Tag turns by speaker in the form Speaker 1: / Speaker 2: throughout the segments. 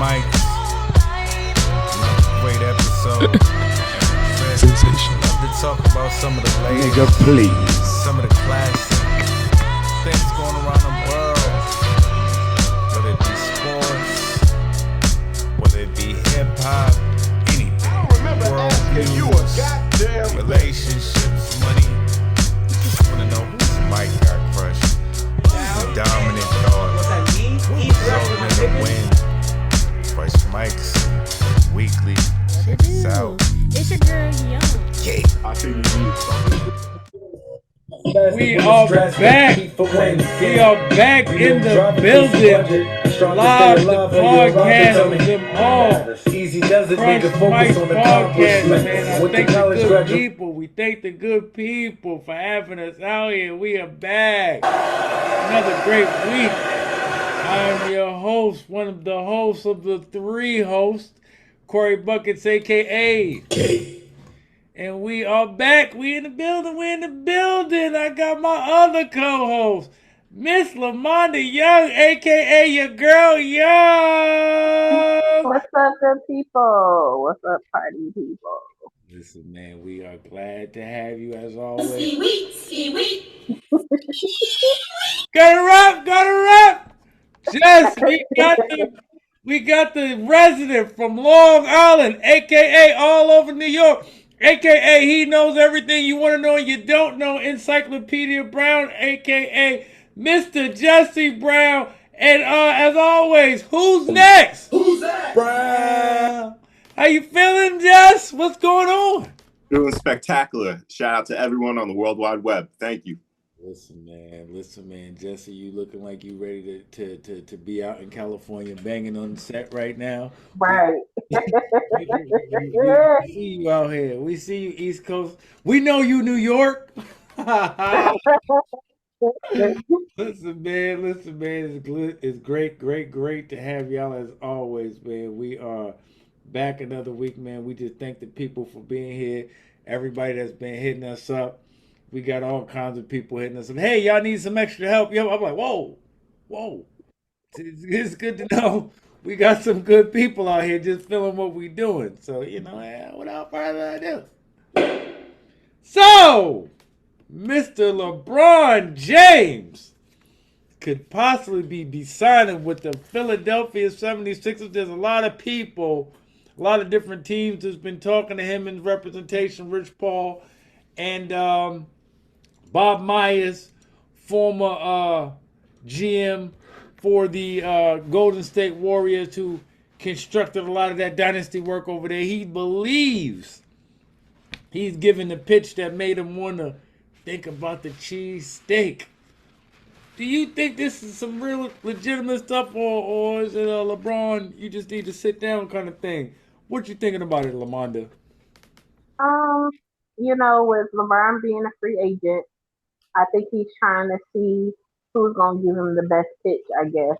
Speaker 1: mics. Great episode.
Speaker 2: Sensation.
Speaker 1: Love to talk about some of the latest,
Speaker 2: Nigga, please.
Speaker 1: some of the classic things going around the world. Whether it be sports, whether it be hip hop, anything. World views, relationships, money. Just wanna know whose mic got crushed. Who's the dominant thought? Who's resulting in the win? Fresh Mics Weekly. Check this out.
Speaker 3: It's your girl, Young.
Speaker 1: Yeah.
Speaker 2: I think you need something.
Speaker 4: We are back. We are back in the building. Live the podcast with them all.
Speaker 5: Easy does it,
Speaker 4: Fresh
Speaker 5: nigga. Focus on the
Speaker 4: Mike podcast, man. I
Speaker 5: With the
Speaker 4: thank the
Speaker 5: college
Speaker 4: good
Speaker 5: graduate.
Speaker 4: people. We thank the good people for having us out here. We are back. Another great week. I'm your host, one of the hosts of the three hosts, Korey Buckets, a.k.a. And we are back. We in the building. We're in the building. I got my other co-host, Miss Lamonda Young, a.k.a. your girl, Young.
Speaker 6: What's up, good people? What's up, party people?
Speaker 4: Listen, man, we are glad to have you as always. Got to rap. Yes, we got the resident from Long Island, a.k.a. all over New York, a.k.a. he knows everything you want to know and you don't know, Encyclopedia Brown, a.k.a. Mr. Jesse Brown. And as always, who's next?
Speaker 5: Who's that?
Speaker 4: Brown. How you feeling, Jess? What's going on?
Speaker 2: Doing spectacular. Shout out to everyone on the World Wide Web. Thank you.
Speaker 4: Listen, man. Jesse, you looking like you ready to be out in California banging on the set right now.
Speaker 6: Right.
Speaker 4: We see you out here. We see you East Coast. We know you New York. Listen, man. It's great to have y'all as always, man. We are back another week, man. We just thank the people for being here. Everybody that's been hitting us up. We got all kinds of people hitting us up. Hey, y'all need some extra help? Yo, I'm like, whoa. It's good to know we got some good people out here just feeling what we doing. So, without further ado. So, Mr. LeBron James could possibly be signing with the Philadelphia 76ers. There's a lot of people, a lot of different teams that's been talking to him in representation, Rich Paul, and Bob Myers, former GM for the Golden State Warriors, who constructed a lot of that dynasty work over there. He believes he's given the pitch that made him want to think about the cheese steak. Do you think this is some real legitimate stuff, or is it a LeBron, you just need to sit down kind of thing? What you thinking about it, Lamonda?
Speaker 6: With LeBron being a free agent, I think he's trying to see who's gonna give him the best pitch, I guess.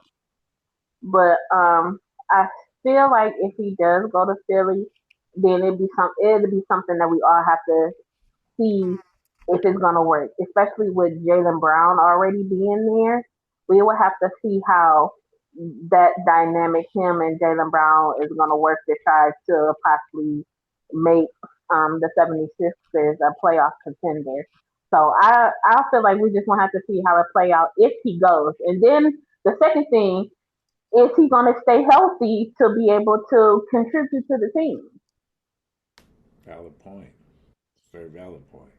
Speaker 6: But I feel like if he does go to Philly, then it'd be something that we all have to see if it's gonna work. Especially with Jaylen Brown already being there, we will have to see how that dynamic, him and Jaylen Brown, is gonna work to try to possibly make the 76ers a playoff contender. So I feel like we just gonna have to see how it play out if he goes. And then the second thing, is he gonna stay healthy to be able to contribute to the team?
Speaker 4: Valid point. Very valid point.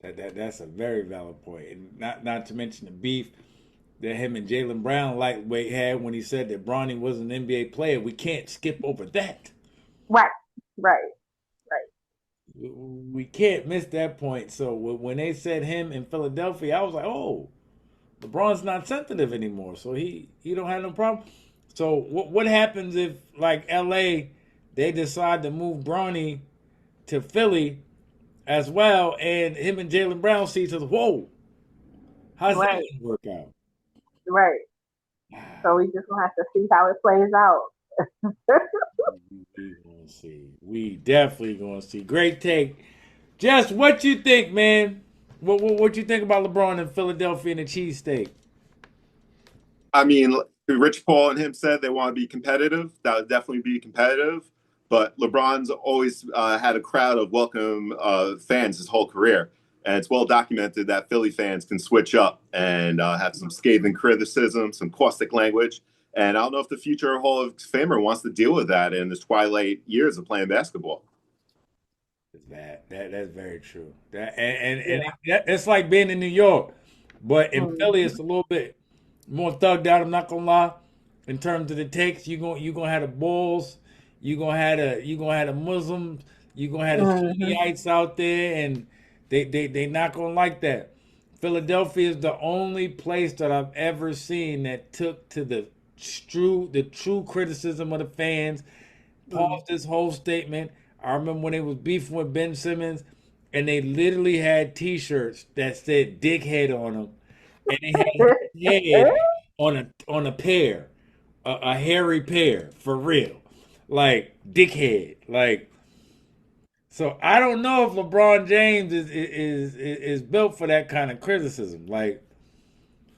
Speaker 4: That's a very valid point. And not to mention the beef that him and Jaylen Brown lightweight had when he said that Bronny was an NBA player. We can't skip over that.
Speaker 6: Right.
Speaker 4: We can't miss that point. So when they said him in Philadelphia, I was like, oh, LeBron's not sensitive anymore, so he don't have no problem. So what happens if, like LA, they decide to move Bronny to Philly as well, and him and Jaylen Brown see each other? Whoa, how's that going to work out?
Speaker 6: Right. So we just gonna have to see how it plays out.
Speaker 4: We definitely gonna see. Great take, Jess. What you think, man? What you think about LeBron in Philadelphia and the cheesesteak?
Speaker 2: I mean, Rich Paul and him said they want to be competitive. That would definitely be competitive. But LeBron's always had a crowd of welcome fans his whole career. And it's well documented that Philly fans can switch up and have some scathing criticism, some caustic language. And I don't know if the future Hall of Famer wants to deal with that in his twilight years of playing basketball.
Speaker 4: That's very true. It's like being in New York, but in Philly it's a little bit more thugged out. I'm not gonna lie. In terms of the takes, you gonna have the Bulls, you gonna have the Muslims, you gonna have the Sunnyites out there, and they not gonna like that. Philadelphia is the only place that I've ever seen that took to the true criticism of the fans. Paused this whole statement. I remember when they was beefing with Ben Simmons, and they literally had T-shirts that said "dickhead" on them, and they had his head on a pear, a hairy pear for real, like dickhead, like. So I don't know if LeBron James is built for that kind of criticism. Like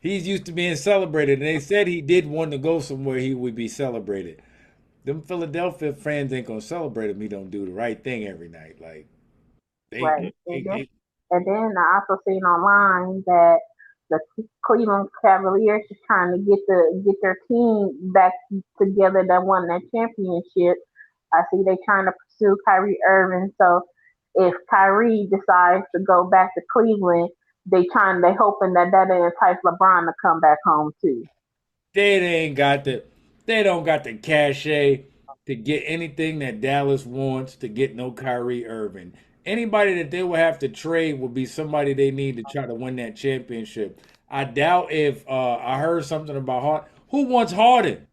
Speaker 4: he's used to being celebrated, and they said he did want to go somewhere he would be celebrated. Them Philadelphia fans ain't gonna celebrate him. He don't do the right thing every night. Like
Speaker 6: Right. And then I also seen online that the Cleveland Cavaliers is trying to get their team back together that won that championship. I see they trying to pursue Kyrie Irving. So if Kyrie decides to go back to Cleveland, they hoping that entice LeBron to come back home too.
Speaker 4: They don't got the cachet to get anything that Dallas wants to get no Kyrie Irving. Anybody that they would have to trade would be somebody they need to try to win that championship. I doubt if I heard something about Harden. Who wants Harden?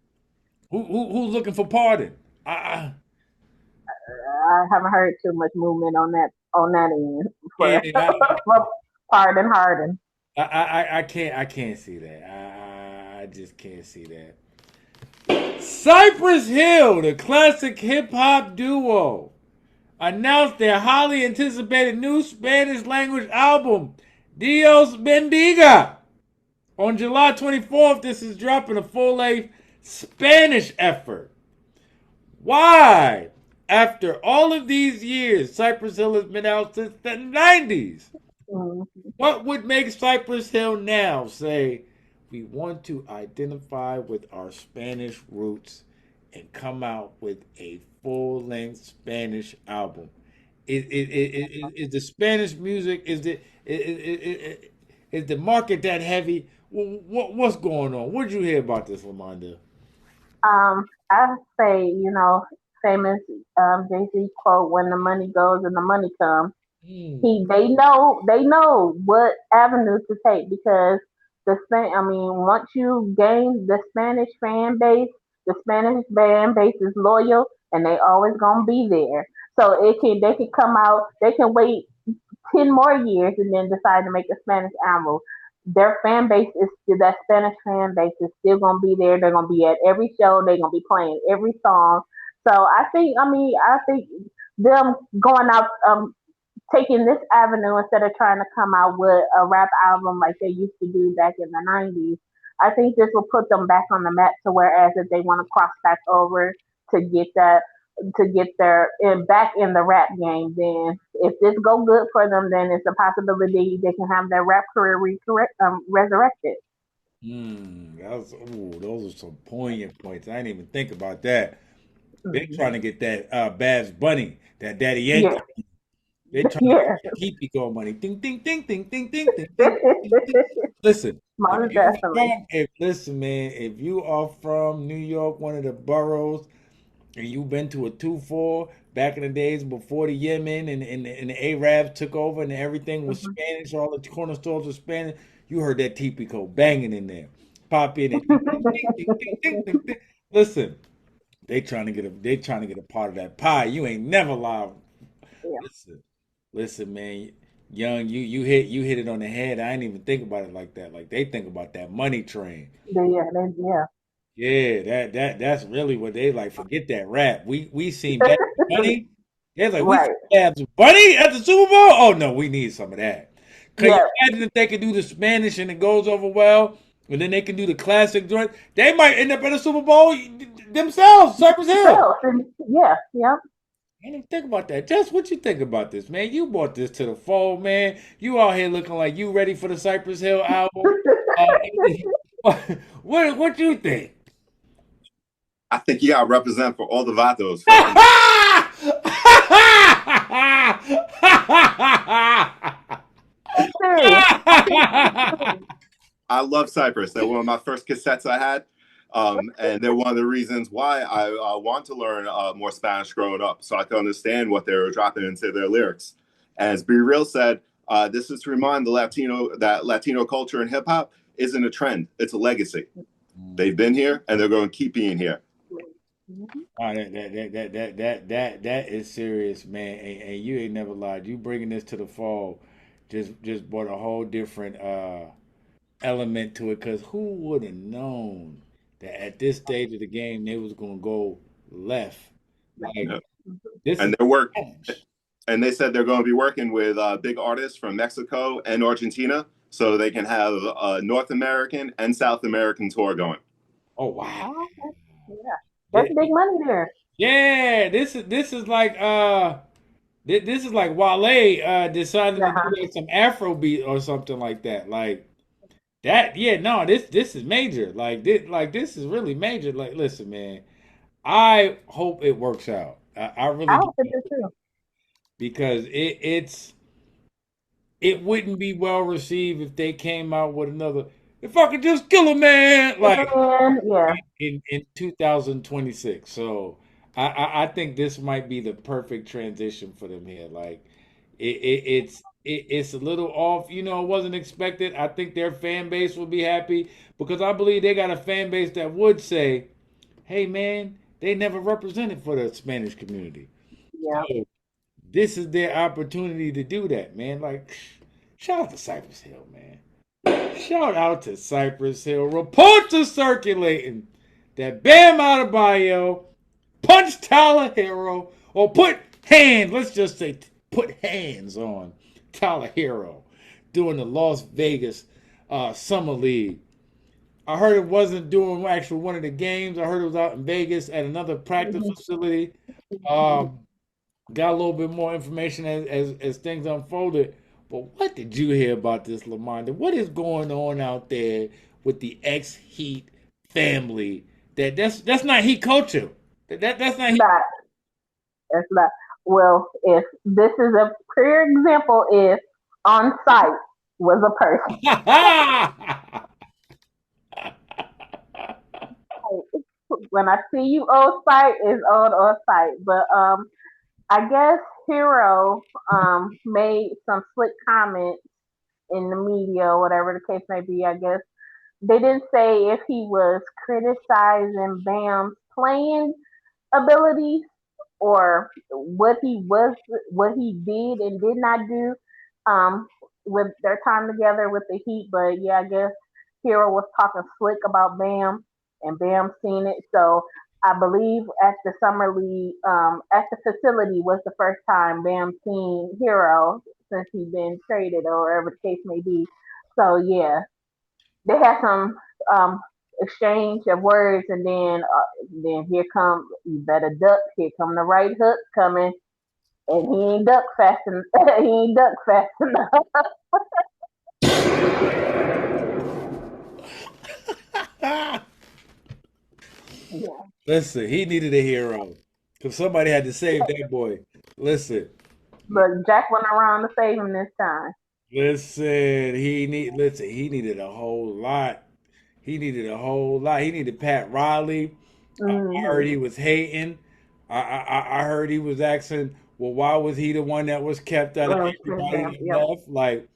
Speaker 4: Who's looking for pardon?
Speaker 6: I haven't heard too much movement on that end for,
Speaker 4: Yeah,
Speaker 6: for pardon Harden.
Speaker 4: I can't see that. I just can't see that. Cypress Hill, the classic hip hop duo, announced their highly anticipated new Spanish language album, Dios Bendiga. On July 24th, this is dropping a full length Spanish effort. Why? After all of these years, Cypress Hill has been out since the 90s. What would make Cypress Hill now say, we want to identify with our Spanish roots and come out with a full-length Spanish album? Is the Spanish music, is the market that heavy? What's going on? What did you hear about this, Lamonda?
Speaker 6: I say, famous Jay-Z quote, when the money goes and the money comes. They know what avenue to take because once you gain the Spanish fan base, the Spanish fan base is loyal and they always gonna be there. So they can come out, they can wait 10 more years and then decide to make a Spanish album. Their fan base that Spanish fan base is still gonna be there. They're gonna be at every show. They're gonna be playing every song. So I think them going out, taking this avenue instead of trying to come out with a rap album like they used to do back in the 90s. I think this will put them back on the map to whereas if they want to cross back over to get back in the rap game, then if this go good for them, then it's a possibility they can have their rap career resurrected.
Speaker 4: Those are some poignant points. I didn't even think about that. They're trying to get that Babs Bunny, that Daddy Yankee.
Speaker 6: Yeah.
Speaker 4: They're trying to get keep go money. Ding ding ding ding ding ding ding ding. Listen, listen, man. If you are from New York, one of the boroughs, and you've been to a 2-4 back in the days before the Yemen and the Arabs took over and everything was Spanish, all the corner stores were Spanish, you heard that Tipico banging in there. Pop in and listen, they trying to get a part of that pie. You ain't never lied.
Speaker 6: Yeah.
Speaker 4: Listen, man. Young, you hit it on the head. I didn't even think about it like that. Like they think about that money train.
Speaker 6: Yeah.
Speaker 4: Yeah, that's really what they like. Forget that rap. We seen Babs Bunny. They're like, we seen Babs Bunny at the Super Bowl. Oh no, we need some of that. Can you imagine if they could do the Spanish and it goes over well? and then they can do the classic joint. They might end up in a Super Bowl themselves, Cypress Hill.
Speaker 6: Sales, and yeah, yep.
Speaker 4: I didn't even think about that. Jess, what you think about this, man? You brought this to the fold, man. You out here looking like you ready for the Cypress Hill album. What you think?
Speaker 2: I think you got to represent for all the vatos. Fucking,
Speaker 6: Serious.
Speaker 2: I love Cypress. They're one of my first cassettes I had. And they're one of the reasons why I want to learn more Spanish growing up, so I can understand what they were dropping into their lyrics. As Be Real said, this is to remind the Latino culture and hip hop isn't a trend; it's a legacy. They've been here, and they're going to keep being here.
Speaker 4: Oh, that is serious, man. And you ain't never lied. You bringing this to the fall just brought a whole different element to it. Cause who would have known that at this stage of the game they was gonna go left? Like
Speaker 2: Yeah.
Speaker 4: this
Speaker 2: And
Speaker 4: is
Speaker 2: their work,
Speaker 4: challenge.
Speaker 2: and they said they're going to be working with big artists from Mexico and Argentina, so they can have a North American and South American tour going.
Speaker 4: Oh wow.
Speaker 6: Oh, yeah,
Speaker 4: Yeah,
Speaker 6: that's big money there.
Speaker 4: yeah, this is like this is like Wale deciding to do
Speaker 6: Uh-huh.
Speaker 4: like some Afro beat or something like that. Like that, yeah, no, this is major. This is really major. Like, listen, man, I hope it works out. I really
Speaker 6: I
Speaker 4: do
Speaker 6: hope it is too.
Speaker 4: because it wouldn't be well received if they came out with another. If I could just kill a man, like
Speaker 6: And yeah,
Speaker 4: in 2026. So I think this might be the perfect transition for them here. Like it's a little off. You know, it wasn't expected. I think their fan base will be happy because I believe they got a fan base that would say, "Hey, man, they never represented for the Spanish community."
Speaker 6: yeah.
Speaker 4: So this is their opportunity to do that, man. Like, shout out to Cypress Hill, man. Shout out to Cypress Hill. Reports are circulating that Bam Adebayo punched Tyler Hero or let's just say, put hands on Tyler Hero during the Las Vegas Summer League. I heard it wasn't during actually one of the games. I heard it was out in Vegas at another practice
Speaker 6: Mhm.
Speaker 4: facility. Um, got a little bit more information as things unfolded. But what did you hear about this, Lamonda? What is going on out there with the ex Heat family? That's not Heat culture. That's not Heat.
Speaker 6: Not, that's not. Well, if this is a clear example, if on site was a person. When I see you on site, is on site. But I guess Hero made some slick comments in the media or whatever the case may be. I guess they didn't say if he was criticizing Bam's playing abilities or what he did and did not do um with their time together with the Heat. But yeah, I guess Hero was talking slick about Bam and Bam seen it. So I believe at the summer league, at the facility was the first time Bam seen Hero since he'd been traded or whatever the case may be. So yeah, they had some um exchange of words, and then here come you better duck. Here come the right hook coming, and he ain't duck fast enough. He ain't duck fast enough. Yeah.
Speaker 4: Listen, he needed a hero. Because somebody had to save that boy. Listen,
Speaker 6: But Jack went around to save him this time.
Speaker 4: listen, he needed a whole lot. He needed a whole lot. He needed Pat Riley. I heard
Speaker 6: Hmm.
Speaker 4: he was hating. I heard he was asking, well, why was he the one that was kept out of everybody that
Speaker 6: Yep.
Speaker 4: left? Like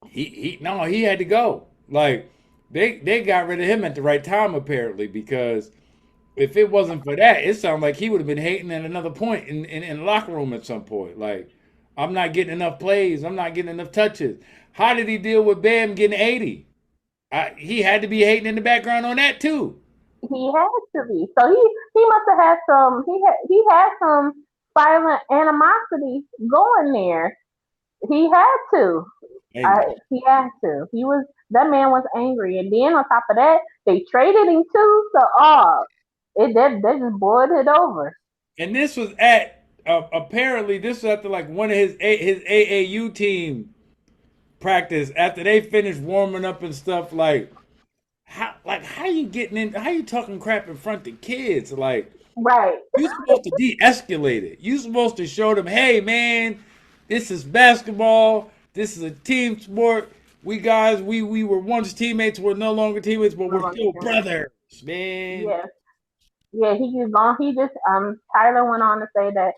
Speaker 4: he no, he had to go. Like they got rid of him at the right time apparently because if it wasn't for that, it sounded like he would have been hating at another point in the locker room at some point. Like I'm not getting enough plays. I'm not getting enough touches. How did he deal with Bam getting 80? He had to be hating in the background on that too.
Speaker 6: He had to be. So he must have had some. He had some silent animosity going there. He had to.
Speaker 4: Hey,
Speaker 6: He had to. He was That man was angry, and then on top of that, they traded him too. So, they just boiled it over.
Speaker 4: And this was at apparently this was after like one of his AAU team practice after they finished warming up and stuff. How you getting in? How you talking crap in front of kids? Like
Speaker 6: Right,
Speaker 4: you supposed to de-escalate it. You supposed to show them, hey man, this is basketball. This is a team sport. We were once teammates. We're no longer teammates, but we're still brothers, man.
Speaker 6: yes. Yeah, he is on. He just Tyler went on to say that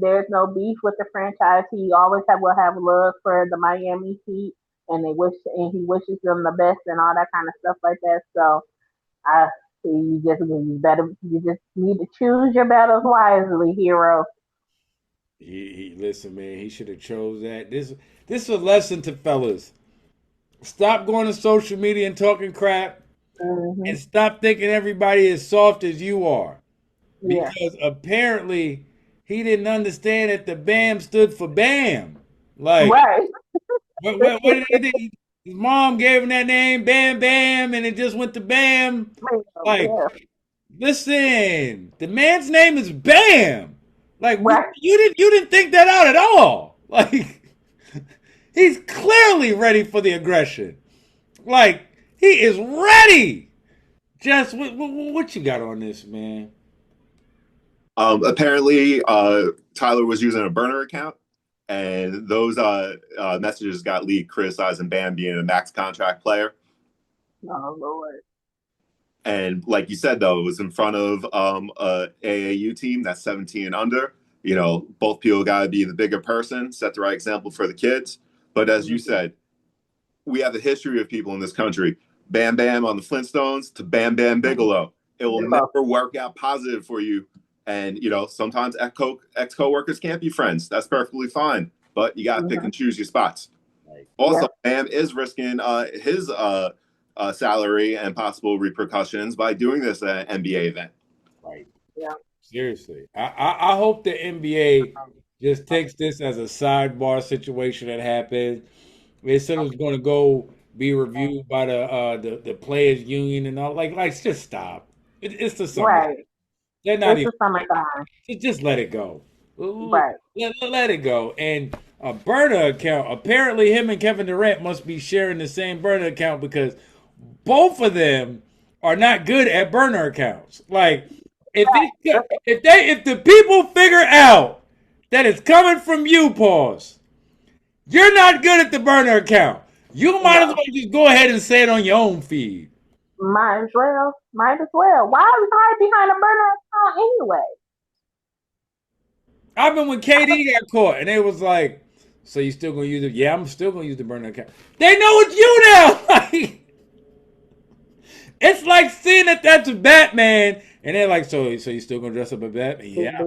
Speaker 6: there's no beef with the franchise. He always will have love for the Miami Heat, and he wishes them the best and all that kind of stuff like that. So I you just need to choose your battles wisely, hero.
Speaker 4: He listen, man. He should have chose that. This is a lesson to fellas. Stop going to social media and talking crap,
Speaker 6: Hmm.
Speaker 4: and stop thinking everybody is soft as you are.
Speaker 6: Yeah,
Speaker 4: Because apparently he didn't understand that the BAM stood for BAM. Like,
Speaker 6: right.
Speaker 4: what did he do? His mom gave him that name, Bam Bam, and it just went to BAM. Like,
Speaker 6: Yeah,
Speaker 4: listen, the man's name is Bam. Like,
Speaker 6: right.
Speaker 4: you didn't think that out at all. Like, he's clearly ready for the aggression. Like, he is ready. Jess, what you got on this, man?
Speaker 2: Apparently, Tyler was using a burner account, and those messages got leaked criticizing Bam being a max contract player.
Speaker 6: Oh Lord.
Speaker 2: And like you said, though, it was in front of a AAU team that's 17 and under. You know, both people got to be the bigger person, set the right example for the kids. But as you said, we have a history of people in this country. Bam Bam on the Flintstones to Bam Bam Bigelow. It will never work out positive for you. And, you know, sometimes ex co-workers can't be friends. That's perfectly fine. But you got to pick and choose your spots. Also,
Speaker 6: Yeah.
Speaker 2: Bam is risking his salary and possible repercussions by doing this NBA event.
Speaker 4: Right.
Speaker 6: Yeah.
Speaker 4: Seriously. I hope the NBA just takes this as a sidebar situation that happened. They said it was going to go be reviewed by the players union and all. Like just stop. It's the summer.
Speaker 6: Right.
Speaker 4: They're not
Speaker 6: It's
Speaker 4: even.
Speaker 6: the summertime.
Speaker 4: Just let it go.
Speaker 6: Right.
Speaker 4: Let it go. And a burner account. Apparently, him and Kevin Durant must be sharing the same burner account because both of them are not good at burner accounts. Like if the people figure out that it's coming from you, pause. You're not good at the burner account. You might as well just go ahead and say it on your own feed.
Speaker 6: Might as well. Might as well. Why is hide behind a burner account anyway?
Speaker 4: I remember when KD got caught and it was like, so you still gonna use it? Yeah, I'm still gonna use the burner account. They know it's you now. Like, it's like seeing that that's Batman, and they're like, so you still gonna dress up as Batman? Yeah,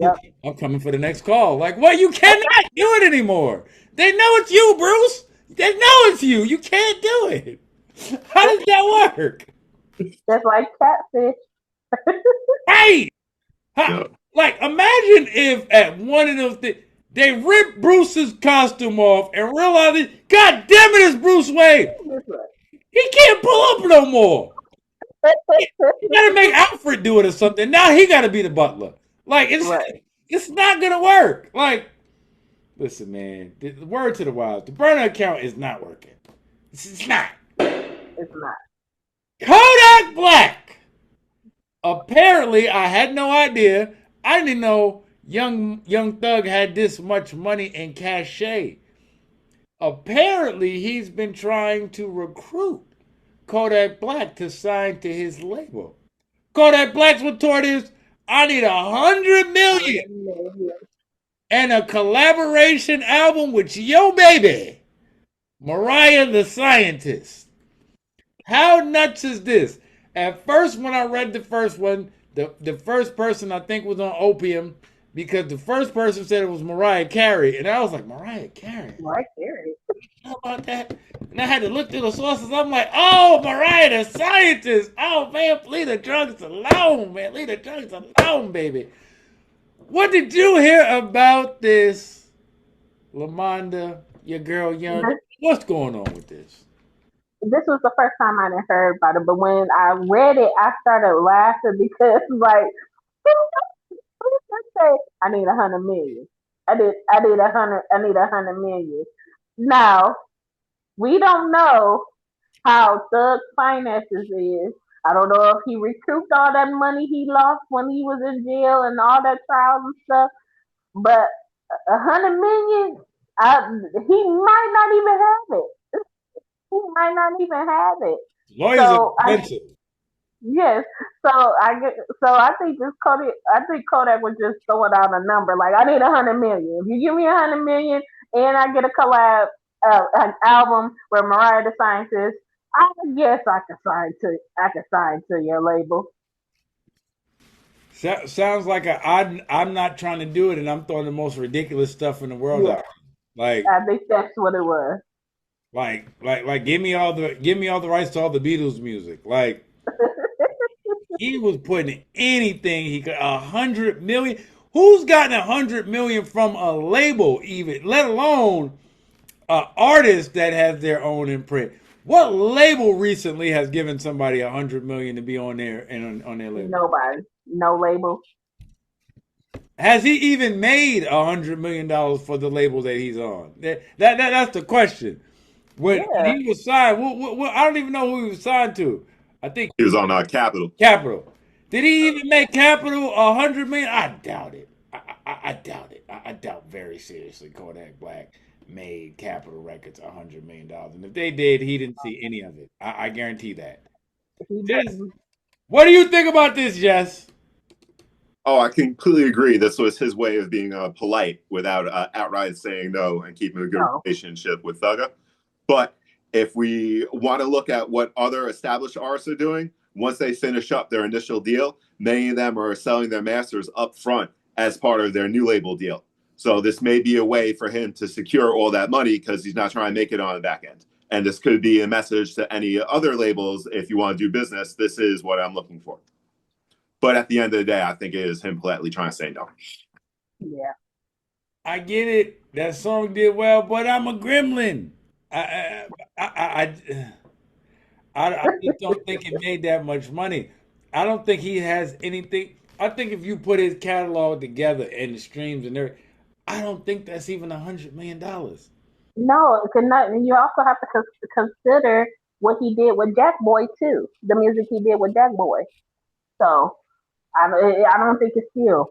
Speaker 6: Yep.
Speaker 4: I'm coming for the next call. Like, what? You cannot do it anymore. They know it's you, Bruce. They know it's you. You can't do it. How does that work?
Speaker 6: Just like catfish.
Speaker 4: Hey,
Speaker 2: Yeah.
Speaker 4: like imagine if at one of those things they ripped Bruce's costume off and realized, God damn it, it's Bruce Wayne. He can't pull up no more. You gotta make Alfred do it or something. Now he gotta be the butler. Like
Speaker 6: Right.
Speaker 4: it's not gonna work. Like, listen, man. The word to the wise, the burner account is not working. It's not.
Speaker 6: It's not.
Speaker 4: Kodak Black. Apparently, I had no idea. I didn't even know Young Thug had this much money and cachet. Apparently, he's been trying to recruit Kodak Black to sign to his label. Kodak Black's retort is, I need 100 million and a collaboration album with yo baby, Mariah the Scientist. How nuts is this? At first, when I read the first one, the first person I think was on opium because the first person said it was Mariah Carey, and I was like, Mariah Carey?
Speaker 6: Right there.
Speaker 4: How about that? And I had to look through the sources. I'm like, oh, Mariah the Scientist. Oh, man, leave the drugs alone, man. Leave the drugs alone, baby. What did you hear about this, Lamonda, your girl Young? What's going on with this?
Speaker 6: this was the first time I didn't heard about it, but when I read it, I started laughing because like who just say I need 100 million? I need 100 million. Now we don't know how Thug's finances is. I don't know if he recouped all that money he lost when he was in jail and all that trials and stuff. But 100 million, he might not even have it. He might not even have it.
Speaker 4: Lawyers are
Speaker 6: So I
Speaker 4: expensive.
Speaker 6: yes. So I think this Kodak. I think Kodak was just throwing out a number like I need 100 million. If you give me 100 million and I get a collab, an album where Mariah the Scientist, I guess I can sign to your label.
Speaker 4: Sounds like I'm not trying to do it, and I'm throwing the most ridiculous stuff in the world
Speaker 6: Yeah,
Speaker 4: out. Like,
Speaker 6: I think that's what it was.
Speaker 4: give me all the rights to all the Beatles music. Like, he was putting anything he could. 100 million. Who's gotten 100 million from a label, even let alone an artist that has their own imprint? What label recently has given somebody 100 million to be on there and on their label?
Speaker 6: Nobody, no label.
Speaker 4: Has he even made $100 million for the label that he's on? That's the question. When
Speaker 6: Yeah,
Speaker 4: he was signed, I don't even know who he was signed to. I think
Speaker 2: He was on Capital.
Speaker 4: Capital. Did he even make Capital 100 million? I doubt it. I doubt it. I doubt very seriously Kodak Black made Capital Records $100 million, and if they did, he didn't see any of it. I guarantee that.
Speaker 6: he
Speaker 4: Jess,
Speaker 6: didn't.
Speaker 4: what do you think about this, Jess?
Speaker 2: Oh, I completely agree. This was his way of being polite without outright saying no and keeping a good
Speaker 6: No,
Speaker 2: relationship with Thugger. But if we want to look at what other established artists are doing, once they finish up their initial deal, many of them are selling their masters up front as part of their new label deal. So this may be a way for him to secure all that money because he's not trying to make it on the back end. And this could be a message to any other labels: if you want to do business, this is what I'm looking for. But at the end of the day, I think it is him politely trying to say no.
Speaker 6: yeah,
Speaker 4: I get it. That song did well, but I'm a gremlin. I I I, I, I just don't think it made that much money. I don't think he has anything. I think if you put his catalog together and the streams and everything, I don't think that's even $100 million.
Speaker 6: no, it could not. And you also have to consider what he did with Jack Boy too. The music he did with Jack Boy. So I don't think it's still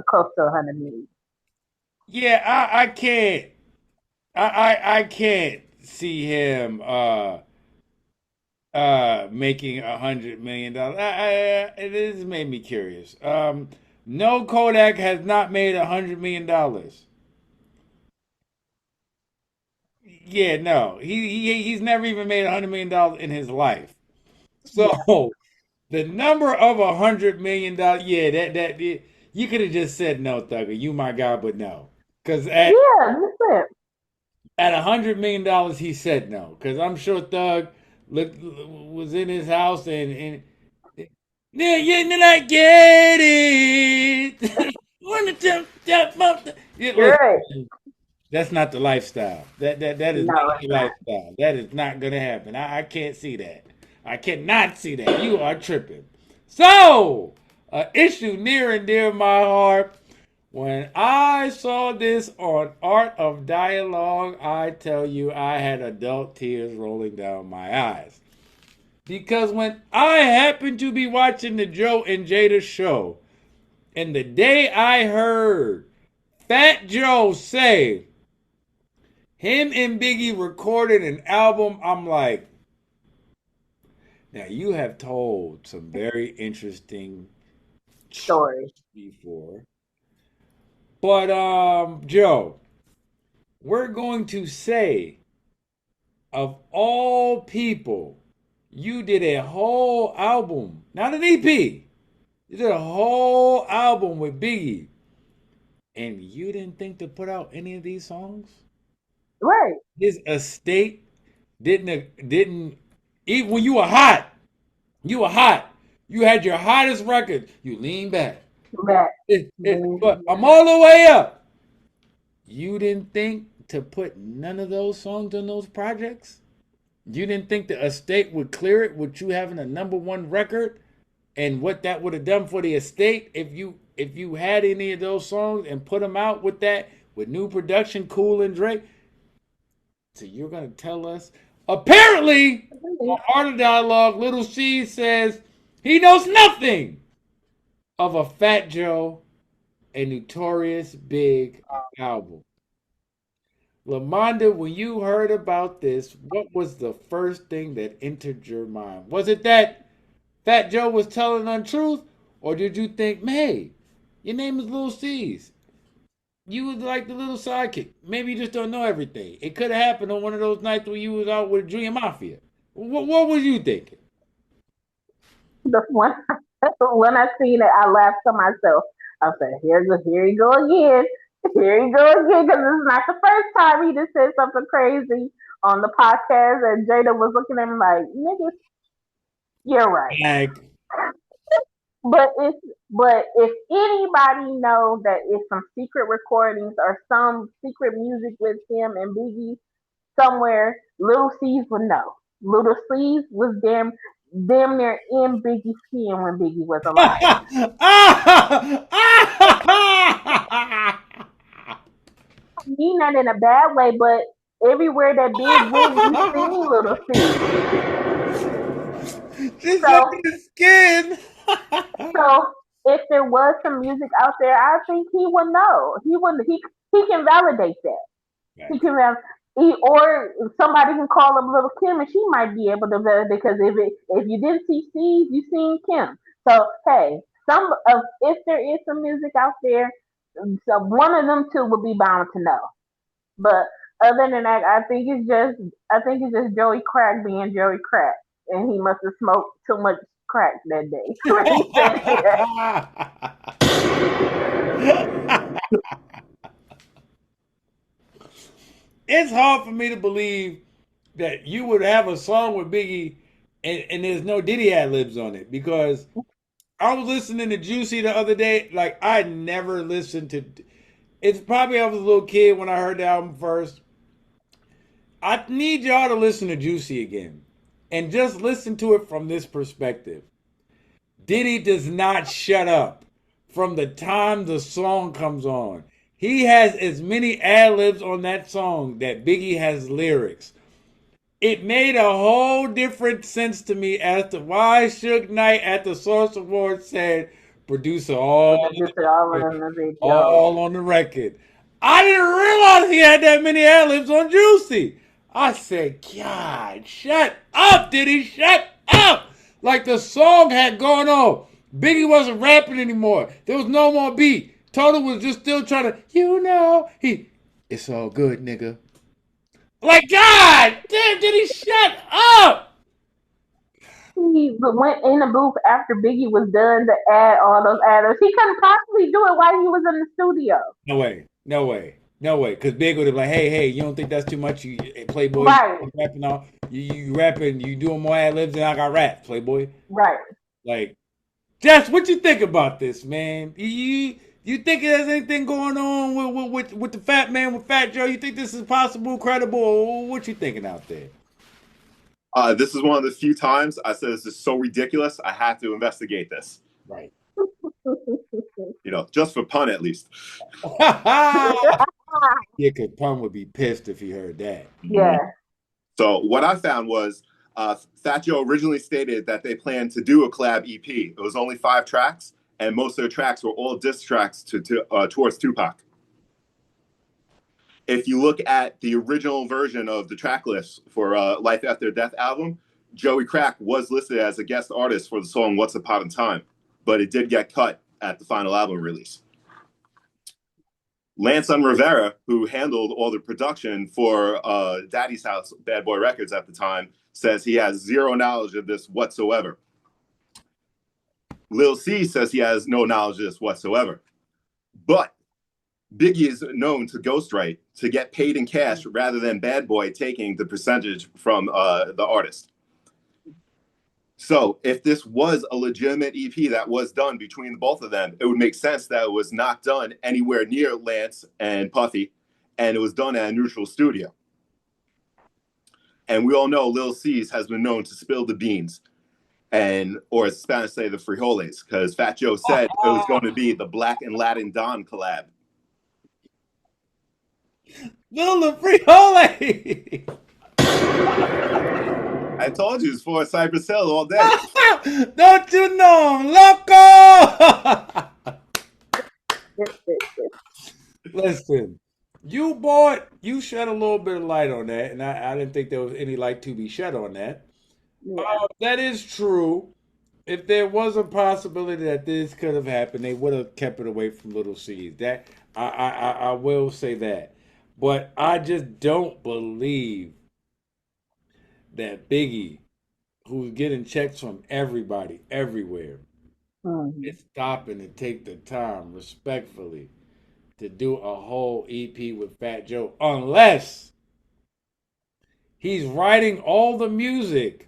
Speaker 6: close to 100 million.
Speaker 4: Yeah, I can't. I can't see him making $100 million. This has made me curious. No, Kodak has not made $100 million. Yeah, no, he's never even made $100 million in his life.
Speaker 6: Yeah,
Speaker 4: So the number of $100 million, yeah, you could have just said no, Thugger. You my guy, but no, because
Speaker 6: yeah, that's it.
Speaker 4: at $100 million, he said no. Because I'm sure Thug was in his house and yeah, yeah, then I get it. Wanna yeah,
Speaker 6: You're right.
Speaker 4: listen, that's not the lifestyle. That is not
Speaker 6: No,
Speaker 4: the
Speaker 6: it's not.
Speaker 4: lifestyle. That is not gonna happen. I can't see that. I cannot see that. You are tripping. So, an issue near and dear to my heart. When I saw this on Art of Dialogue, I tell you, I had adult tears rolling down my eyes. Because when I happened to be watching the Joe and Jada show, and the day I heard Fat Joe say him and Biggie recorded an album, I'm like, now you have told some very interesting
Speaker 6: Story.
Speaker 4: before. But Joe, we're going to say of all people, you did a whole album, not an EP. You did a whole album with Biggie, and you didn't think to put out any of these songs.
Speaker 6: Right.
Speaker 4: His estate didn't even when you were hot. You were hot. You had your hottest record. You lean back.
Speaker 6: That.
Speaker 4: But I'm all the way up. You didn't think to put none of those songs on those projects? You didn't think the estate would clear it with you having a #1 record, and what that would have done for the estate if you had any of those songs and put them out with that with new production, Cool and Drake. So you're gonna tell us? Apparently, on Art of Dialogue, Little C says he knows nothing of a Fat Joe and Notorious Big album. Lamonda, when you heard about this, what was the first thing that entered your mind? Was it that Fat Joe was telling untruth, or did you think, hey, your name is Little C's? You was like the little sidekick. Maybe you just don't know everything. It could have happened on one of those nights when you was out with Junior Mafia. What was you thinking?
Speaker 6: The one when I seen it, I laughed to myself. I said, here you go again. Here you go again, because it's not the first time he just said something crazy on the podcast, and Jada was looking at him like, nigga, you're right.
Speaker 4: Like,
Speaker 6: But if anybody know that it's some secret recordings or some secret music with him and Biggie somewhere, Little C's would know. Little C's was damn near in Biggie's skin when Biggie was alive. I mean that in a bad way, but everywhere that Big went, you seen Little C.
Speaker 4: Just
Speaker 6: So,
Speaker 4: under the skin.
Speaker 6: so if there was some music out there, I think he would know. He can validate that. He can have or somebody can call up Little Kim and she might be able to validate, because if you didn't see Steve, you seen Kim. So hey, if there is some music out there, so one of them two would be bound to know. But other than that, I think it's just Joey Crack being Joey Crack, and he must have smoked too much crack that day.
Speaker 4: It's hard for me to believe that you would have a song with Biggie and there's no Diddy ad libs on it, because I was listening to Juicy the other day. Like, I never listened to. It's probably I was a little kid when I heard the album first. I need y'all to listen to Juicy again and just listen to it from this perspective. Diddy does not shut up from the time the song comes on. He has as many ad libs on that song that Biggie has lyrics. It made a whole different sense to me as to why Suge Knight at the Source Awards said producer all on the record. I didn't realize he had that many ad libs on Juicy. I said, God, shut up, Diddy, shut up. Like the song had gone on. Biggie wasn't rapping anymore. There was no more beat. Toto was just still trying to, it's all good, nigga. Like, God damn, Diddy, shut up.
Speaker 6: He went in the booth after Biggie was done to add all those adders. He couldn't possibly do it while he was in the studio.
Speaker 4: No way. Because Big would have like, hey, you don't think that's too much? You Playboy,
Speaker 6: right?
Speaker 4: You rapping all, you rapping, you doing more ad libs than I got rap, Playboy.
Speaker 6: Right.
Speaker 4: Like, Jess, what you think about this, man? You think there's anything going on with the Fat Man with Fat Joe? You think this is possible, credible, or what you thinking out there?
Speaker 2: This is one of the few times I said this is so ridiculous, I have to investigate this.
Speaker 4: Right.
Speaker 2: Just for pun at least.
Speaker 4: Yeah, because Pun would be pissed if he heard that.
Speaker 6: Yeah.
Speaker 2: So what I found was Fat Joe originally stated that they planned to do a collab EP. It was only 5 tracks, and most of their tracks were all diss tracks towards Tupac. If you look at the original version of the track list for Life After Death album, Joey Crack was listed as a guest artist for the song Once Upon a Time, but it did get cut at the final album release. Lance Rivera, who handled all the production for Daddy's House, Bad Boy Records at the time, says he has zero knowledge of this whatsoever. Lil C says he has no knowledge of this whatsoever. But Biggie is known to ghostwrite to get paid in cash rather than Bad Boy taking the percentage from the artist. So if this was a legitimate EP that was done between both of them, it would make sense that it was not done anywhere near Lance and Puffy, and it was done at a neutral studio. And we all know Lil C's has been known to spill the beans, or as Spanish say, the frijoles, because Fat Joe said it was going to be the Black and Latin Don collab.
Speaker 4: Little Frihole.
Speaker 2: I told you it's for Cypress Hill all day.
Speaker 4: Don't you know I'm loco? Listen, you shed a little bit of light on that, and I didn't think there was any light to be shed on that.
Speaker 6: Yeah.
Speaker 4: That is true. If there was a possibility that this could have happened, they would have kept it away from Little C's. That I will say that, but I just don't believe that Biggie, who's getting checks from everybody, everywhere,
Speaker 6: Mhm.
Speaker 4: is stopping to take the time respectfully to do a whole EP with Fat Joe, unless he's writing all the music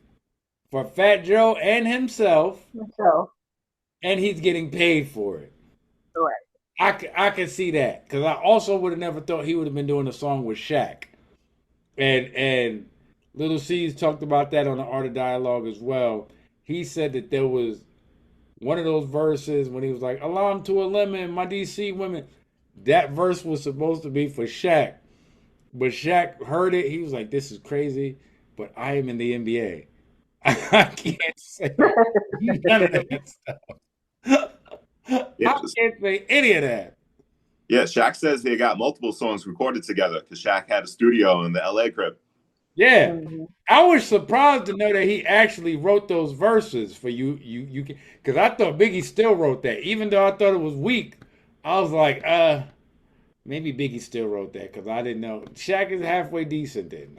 Speaker 4: for Fat Joe and himself,
Speaker 6: So,
Speaker 4: and he's getting paid for it.
Speaker 6: right.
Speaker 4: I can see that because I also would have never thought he would have been doing a song with Shaq, and Little C's talked about that on the Art of Dialogue as well. He said that there was one of those verses when he was like, "Alarm to a lemon, my DC women." That verse was supposed to be for Shaq, but Shaq heard it. He was like, "This is crazy," but I am in the NBA. I can't say none of that stuff.
Speaker 2: Yeah,
Speaker 4: I can't say any of that.
Speaker 2: yeah. Shaq says they got multiple songs recorded together because Shaq had a studio in the LA crib.
Speaker 4: Yeah,
Speaker 6: Mhm.
Speaker 4: I was surprised to know that he actually wrote those verses for you because I thought Biggie still wrote that, even though I thought it was weak. I was like, maybe Biggie still wrote that because I didn't know. Shaq is halfway decent. Then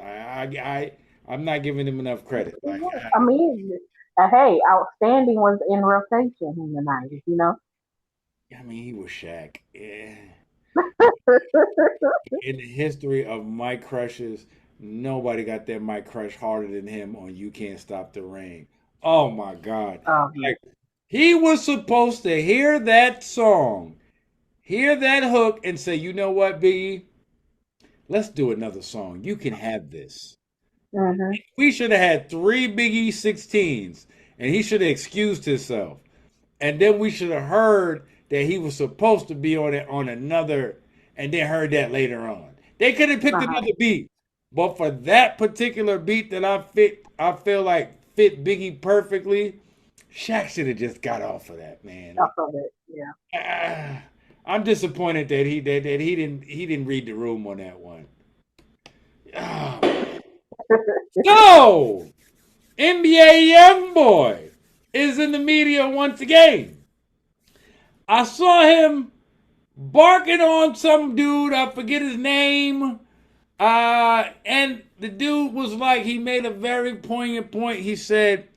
Speaker 4: I'm not giving him enough credit. Like,
Speaker 6: I mean, hey, outstanding was in rotation in the 90s, you know?
Speaker 4: I mean, he was Shaq. Yeah. In the history of Mike crushes, nobody got that Mike crush harder than him on "You Can't Stop the Rain." Oh my God!
Speaker 6: Um,
Speaker 4: Like he was supposed to hear that song, hear that hook, and say, "You know what, Biggie? Let's do another song. You can have this."
Speaker 6: mhm.
Speaker 4: We should have had three Biggie 16s, and he should have excused himself. And then we should have heard that he was supposed to be on it on another, and then heard that later on. They could have picked
Speaker 6: Uh-huh.
Speaker 4: another beat, but for that particular beat that I feel like fit Biggie perfectly. Shaq should have just got off of that, man.
Speaker 6: Off of it, yeah.
Speaker 4: Ah, I'm disappointed that he didn't read the room on that one. Ah. So NBA YoungBoy is in the media once again. I saw him barking on some dude. I forget his name. And the dude was like, he made a very poignant point. He said,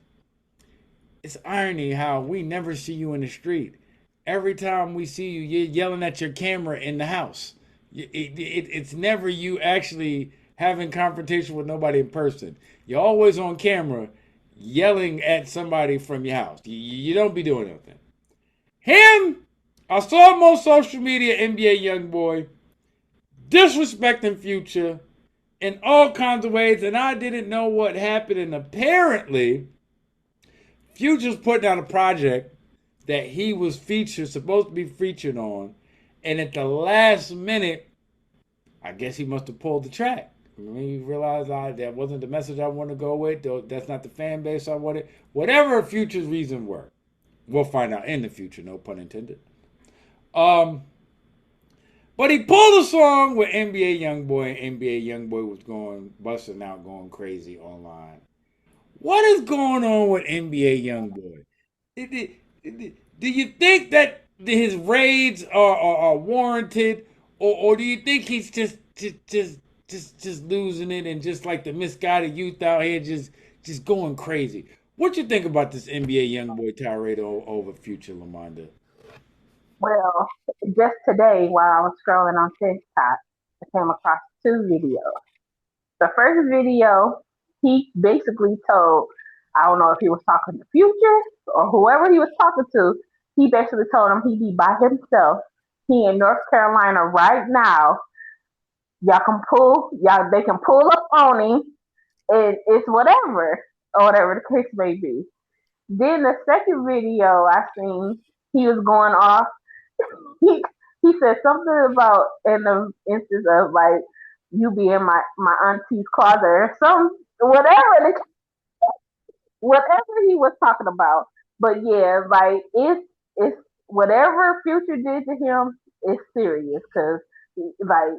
Speaker 4: "It's irony how we never see you in the street. Every time we see you, you're yelling at your camera in the house. It's never you actually having confrontation with nobody in person. You're always on camera yelling at somebody from your house. You don't be doing nothing." Him, I saw him on social media, NBA YoungBoy, disrespecting Future in all kinds of ways, and I didn't know what happened. And apparently, Future's putting out a project that he was supposed to be featured on, and at the last minute, I guess he must have pulled the track. Maybe realized that wasn't the message I want to go with. That's not the fan base I wanted. Whatever Future's reason were, we'll find out in the future. No pun intended. But he pulled a song with NBA YoungBoy, and NBA YoungBoy was going busting out, going crazy online. What is going on with NBA YoungBoy? Do you think that his raids are warranted, or do you think he's just losing it and just like the misguided youth out here just going crazy? What you think about this NBA YoungBoy tirade over Future, Lamonda?
Speaker 6: Well, just today while I was scrolling on TikTok, I came across two videos. The first video, he basically told, I don't know if he was talking to Future or whoever he was talking to, he basically told him he'd be by himself. He in North Carolina right now. Y'all, they can pull up on him and it's whatever, or whatever the case may be. Then the second video I seen, he was going off. He he said something about in the instance of like you be in my auntie's closet or some whatever he was talking about. But yeah, like it's whatever Future did to him is serious because like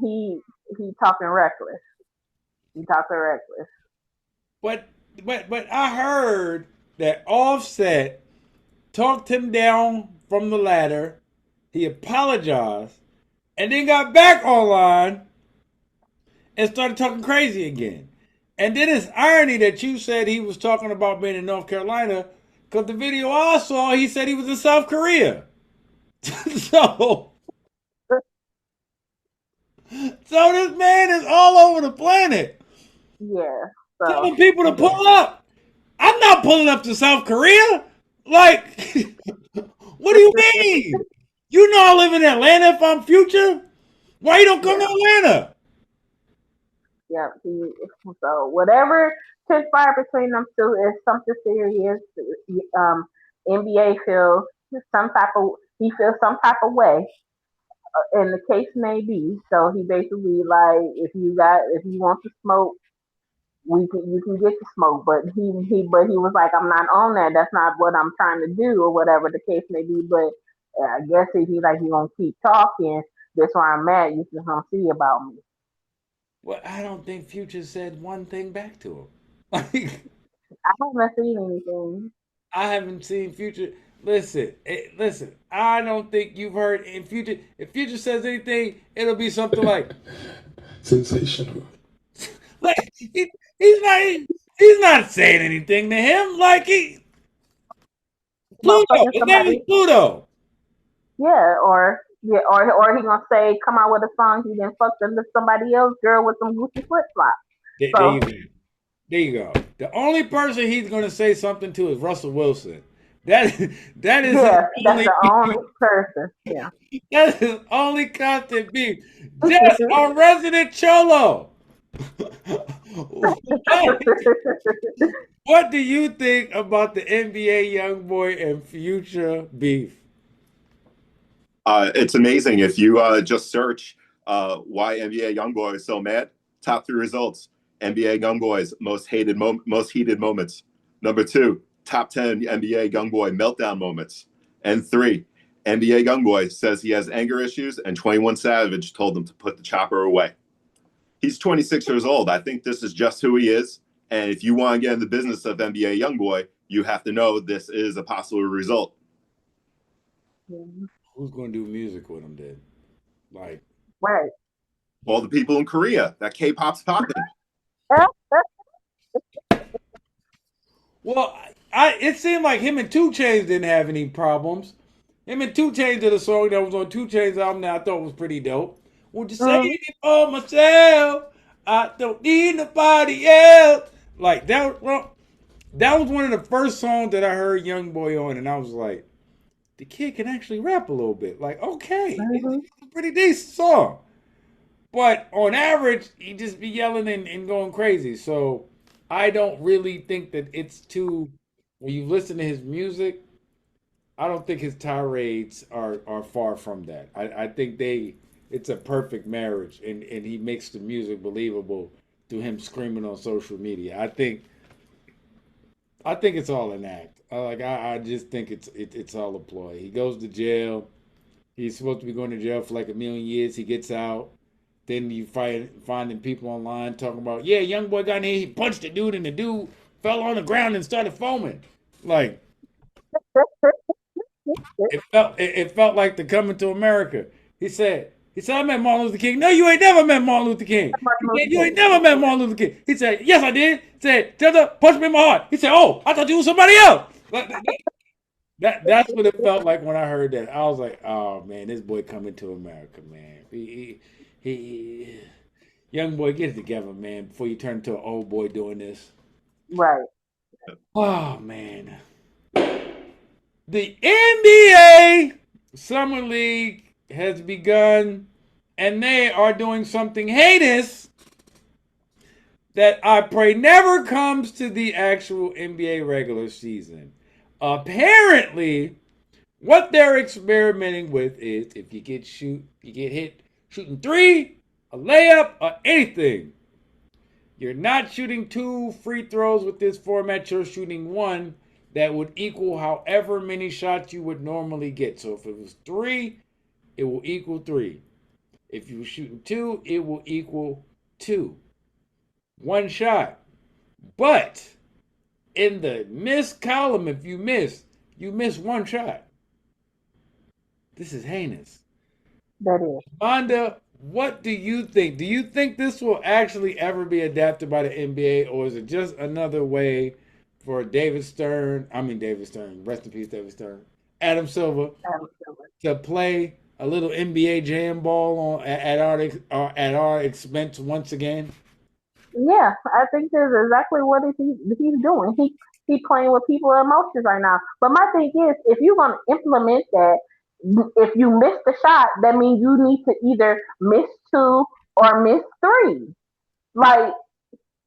Speaker 6: he he talking reckless. He talking reckless.
Speaker 4: But but I heard that Offset talked him down from the ladder. He apologized and then got back online and started talking crazy again. And then it's irony that you said he was talking about being in North Carolina because the video I saw, he said he was in South Korea. so, so this man is all over the planet
Speaker 6: Yeah. So
Speaker 4: telling people to pull up. I'm not pulling up to South Korea. Like, what do you mean? You know I live in Atlanta if I'm Future. Why you don't come to Atlanta?
Speaker 6: yeah, so whatever transpired between them two is something serious. Um, NBA feels some type of he feels some type of way, and the case may be. So he basically like if you want to smoke, we can you can get the smoke. But he was like, I'm not on that. That's not what I'm trying to do, or whatever the case may be. But I guess if he like you gonna keep talking, that's why I'm mad. You just don't see about me.
Speaker 4: Well, I don't think Future said one thing back to him. Like,
Speaker 6: I haven't seen anything.
Speaker 4: I haven't seen Future. Listen, listen. I don't think you've heard in Future. If Future says anything, it'll be something like,
Speaker 5: Sensational.
Speaker 4: like he's not saying anything to him. Like Pluto.
Speaker 6: Motherfucking
Speaker 4: His name is
Speaker 6: somebody,
Speaker 4: Pluto.
Speaker 6: or he gonna say, come out with a song he then fucked with somebody else girl with some Gucci flip flops.
Speaker 4: There
Speaker 6: So
Speaker 4: you go. There you go. The only person he's going to say something to is Russell Wilson. That that is his
Speaker 6: yeah, that's
Speaker 4: only
Speaker 6: the only person. Yeah.
Speaker 4: that is his only constant beef. Just a resident cholo. what, what do you think about the NBA YoungBoy and Future beef?
Speaker 2: It's amazing if you just search why NBA YoungBoy is so mad. Top three results: NBA YoungBoy's most heated moments. Number two, top 10 NBA YoungBoy meltdown moments. And three, NBA YoungBoy says he has anger issues, and 21 Savage told him to put the chopper away. He's 26 years old. I think this is just who he is. And if you want to get in the business of NBA YoungBoy, you have to know this is a possible result.
Speaker 4: Who's going to do music with him then? Like,
Speaker 6: Right.
Speaker 2: All the people in Korea, that K-pop's popping.
Speaker 4: well, it seemed like him and 2 Chainz didn't have any problems. Him and 2 Chainz did a song that was on 2 Chainz album that I thought was pretty dope. Would you say it for myself? I don't need nobody else. Like that. Well, that was one of the first songs that I heard YoungBoy on, and I was like, the kid can actually rap a little bit. Like, okay, it's a pretty decent song. But on average, he just be yelling and going crazy. So I don't really think that it's too. When you listen to his music, I don't think his tirades are far from that. I think it's a perfect marriage, and he makes the music believable through him screaming on social media. I think it's all an act. I just think it's all a ploy. He goes to jail. He's supposed to be going to jail for like a million years. He gets out. Then you finding people online talking about, yeah, young boy got in here, he punched the dude, and the dude fell on the ground and started foaming. Like it felt like the Coming to America. He said, I met Martin Luther King. No, you ain't never met Martin Luther King. He said, you ain't never met Martin Luther King. He said, yes, I did. He said, tell her, punch me in my heart. He said, oh, I thought you was somebody else. That's what it felt like when I heard that. I was like, oh man, this boy Coming to America, man. He young boy, get it together, man, before you turn into an old boy doing this.
Speaker 6: Right.
Speaker 4: Oh man. The NBA Summer League has begun, and they are doing something heinous. that I pray never comes to the actual NBA regular season. Apparently, what they're experimenting with is if you get hit shooting three, a layup, or anything, you're not shooting 2 free throws with this format. You're shooting one that would equal however many shots you would normally get. So if it was 3, it will equal 3. If you were shooting 2, it will equal 2. One shot. But in the miss column, if you miss one shot. This is heinous.
Speaker 6: That is.
Speaker 4: Lamonda, what do you think? Do you think this will actually ever be adapted by the NBA, or is it just another way for David Stern, rest in peace, David Stern, Adam Silver, to play a little NBA jam ball at our expense once again?
Speaker 6: Yeah, I think that's exactly what he's doing. He's playing with people's emotions right now. But my thing is, if you're gonna implement that, if you miss the shot, that means you need to either miss two or miss three. Like,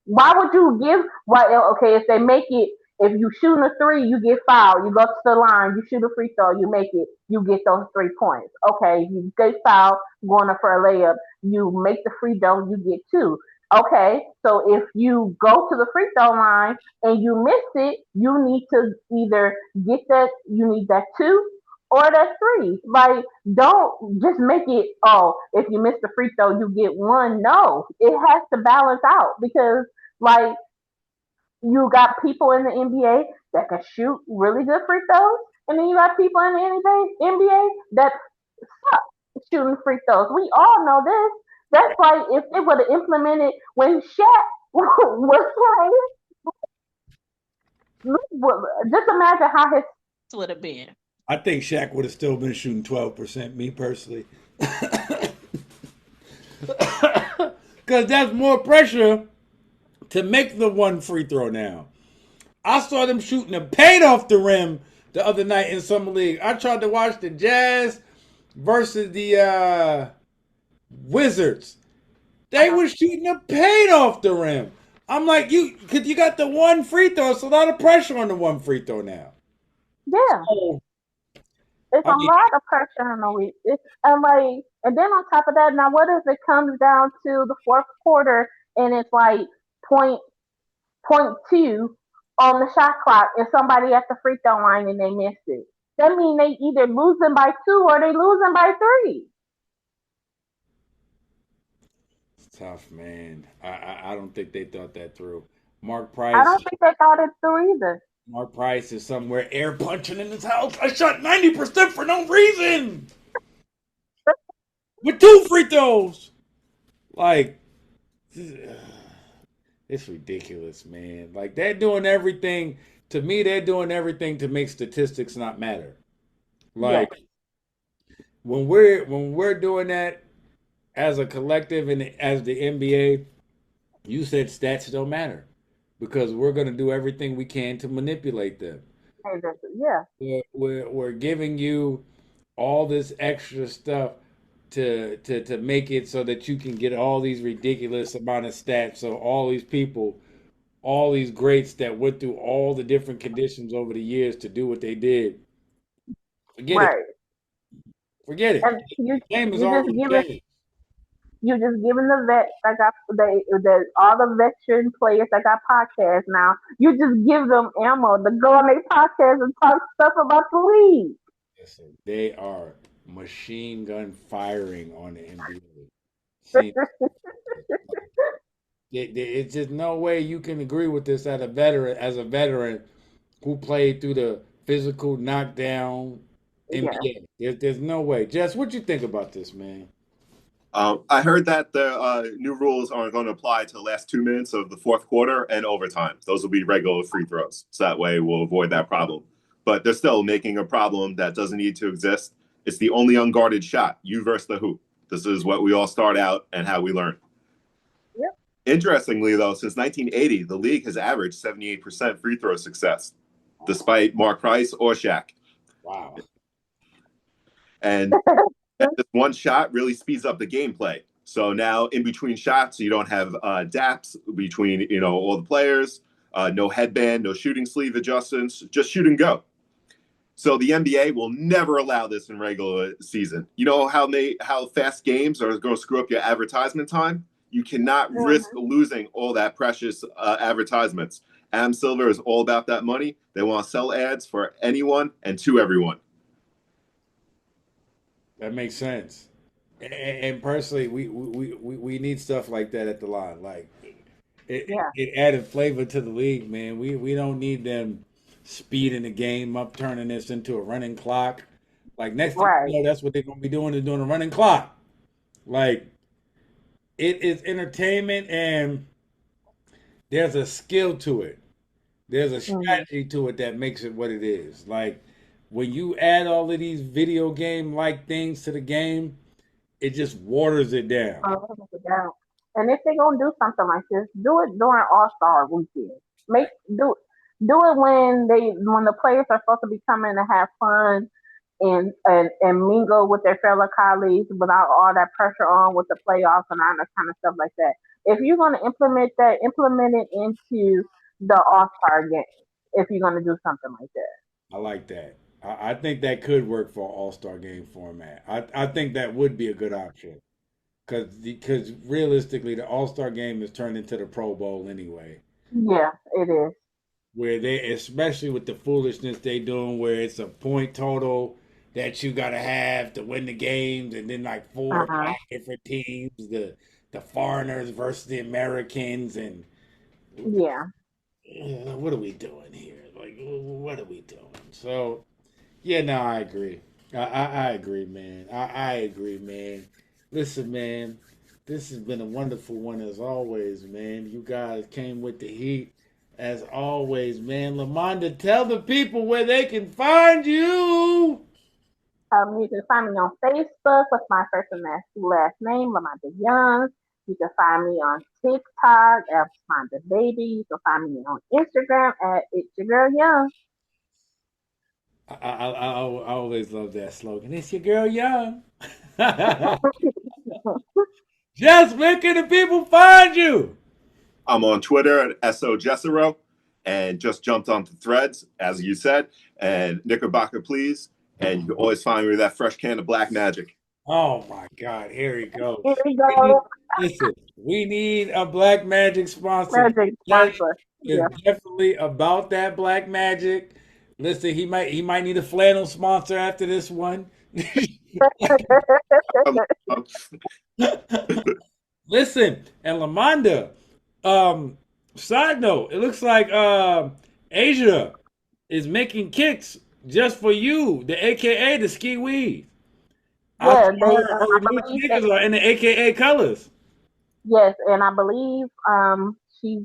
Speaker 6: why would you give? Why? Okay, if they make it, if you shoot a three, you get fouled. You go to the line, you shoot a free throw, you make it, you get those 3 points. Okay, you get fouled, going up for a layup, you make the free throw, you get two. Okay, so if you go to the free throw line and you miss it, you need to either get that, you need that two or that three. Like, don't just make it, oh, if you miss the free throw, you get one. No, it has to balance out because like you got people in the NBA that can shoot really good free throws, and then you got people in the NBA that suck shooting free throws. We all know this. That's like if they would have implemented when Shaq was playing. Just imagine how his would have been.
Speaker 4: I think Shaq would have still been shooting 12%, me personally. Because that's more pressure to make the one free throw now. I saw them shooting a paint off the rim the other night in summer league. I tried to watch the Jazz versus the Wizards. They were shooting a paint off the rim. I'm like, you got the one free throw. It's a lot of pressure on the one free throw now.
Speaker 6: Yeah.
Speaker 4: So,
Speaker 6: it's a lot of pressure on the week. And then on top of that, now what if it comes down to the fourth quarter and it's like point two on the shot clock and somebody at the free throw line and they missed it? That means they either losing by 2 or they losing by 3.
Speaker 4: It's tough, man. I don't think they thought that through.
Speaker 6: I don't think they thought it through either.
Speaker 4: Mark Price is somewhere air punching in his house. I shot 90% for no reason. With 2 free throws. Like, it's ridiculous, man. Like, they're doing everything. To me, they're doing everything to make statistics not matter. Like, when we're doing that as a collective and as the NBA, you said stats don't matter because we're going to do everything we can to manipulate them.
Speaker 6: Yeah.
Speaker 4: We're giving you all this extra stuff to make it so that you can get all these ridiculous amount of stats. So all these people, all these greats that went through all the different conditions over the years to do what they did, forget it. Forget it.
Speaker 6: And
Speaker 4: Game is already changed.
Speaker 6: You just giving the vets that got all the veteran players that got podcasts now. You just give them ammo to go on their podcast and talk stuff about the league.
Speaker 4: Listen, they are machine gun firing on the NBA. See, it's just no way you can agree with this as a veteran who played through the physical knockdown NBA. There's no way. Jess, what you think about this, man?
Speaker 2: I heard that the new rules aren't going to apply to the last 2 minutes of the fourth quarter and overtime. Those will be regular free throws. So that way we'll avoid that problem. But they're still making a problem that doesn't need to exist. It's the only unguarded shot, you versus the hoop. This is what we all start out and how we learn.
Speaker 6: Yep.
Speaker 2: Interestingly, though, since 1980, the league has averaged 78% free throw success, despite Mark Price or Shaq.
Speaker 4: Wow.
Speaker 2: And this one shot really speeds up the gameplay. So now in between shots, you don't have daps between all the players. No headband, no shooting sleeve adjustments, just shoot and go. So the NBA will never allow this in regular season. You know how fast games are going to screw up your advertisement time? You cannot risk losing all that precious advertisements. Adam Silver is all about that money. They want to sell ads for anyone and to everyone.
Speaker 4: That makes sense. And personally, we need stuff like that at the line. Like it added flavor to the league, man. We don't need them speeding the game up, turning this into a running clock. Like next thing
Speaker 6: Right.
Speaker 4: you know, that's what they're gonna be doing. They're doing a running clock. Like it is entertainment, and there's a skill to it. There's a strategy to it that makes it what it is. Like when you add all of these video game like things to the game, it just waters it down.
Speaker 6: Yeah. And if they're gonna do something like this, do it during All-Star weekend. Make do it when the players are supposed to be coming to have fun and mingle with their fellow colleagues without all that pressure on with the playoffs and all that kind of stuff like that. If you're gonna implement that, implement it into the All-Star game. If you're gonna do something like that.
Speaker 4: I like that. I think that could work for an all-star game format. I think that would be a good option because realistically, the all-star game is turned into the Pro Bowl anyway.
Speaker 6: Yeah, it is.
Speaker 4: Where they, especially with the foolishness they doing, where it's a point total that you gotta have to win the games, and then like four or
Speaker 6: Uh-huh.
Speaker 4: five different teams, the foreigners versus the Americans, and
Speaker 6: Yeah.
Speaker 4: what are we doing here? Like, what are we doing? So. Yeah, no, I agree. I agree, man. I agree, man. Listen, man, this has been a wonderful one as always, man. You guys came with the heat as always, man. Lamonda, tell the people where they can find you.
Speaker 6: You can find me on Facebook with my first and last name, Lamonda Young. You can find me on TikTok at Lamonda Baby. You can find me on Instagram at It's Your Girl Young.
Speaker 4: I always love that slogan. It's your girl, Young. Just where can the people find you?
Speaker 2: I'm on Twitter at SO Jessero and just jumped onto threads, as you said, and Knickerbocker, please. And you can always find me with that fresh can of Black Magic.
Speaker 4: Oh my God, here we go.
Speaker 6: Here we go.
Speaker 4: Listen, we need a Black Magic sponsor.
Speaker 6: Magic
Speaker 4: That
Speaker 6: sponsor.
Speaker 4: is
Speaker 6: Yeah.
Speaker 4: definitely about that Black Magic. Listen, he might need a flannel sponsor after this one.
Speaker 2: Um, um,
Speaker 4: Listen, and Lamonda, side note, it looks like Asia is making kicks just for you, the AKA the ski weed.
Speaker 6: Yeah,
Speaker 4: Her
Speaker 6: I
Speaker 4: new
Speaker 6: believe
Speaker 4: sneakers are in the AKA colors.
Speaker 6: yes, and I believe she's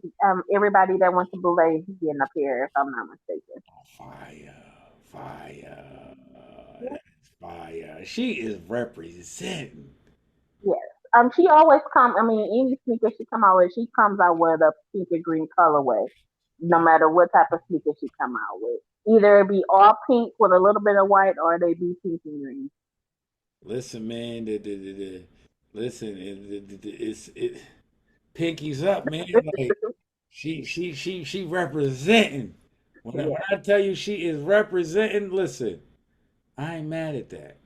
Speaker 6: everybody that went to Boulay is getting up here if I'm not mistaken.
Speaker 4: Fire, fire, that's fire. She is representing.
Speaker 6: Yes. She always come. I mean, any sneaker she come out with, she comes out with a pink and green colorway, no matter what type of sneaker she come out with. Either it be all pink with a little bit of white, or they be pink and green.
Speaker 4: Listen, man, listen, it's pinkies up, man. Like she representing. When
Speaker 6: Yeah,
Speaker 4: I tell you she is representing, listen, I ain't mad at that.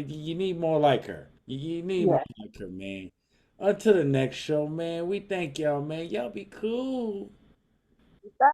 Speaker 4: You need more like her. You need more
Speaker 6: yeah.
Speaker 4: like her, man. Until the next show, man. We thank y'all, man. Y'all be cool.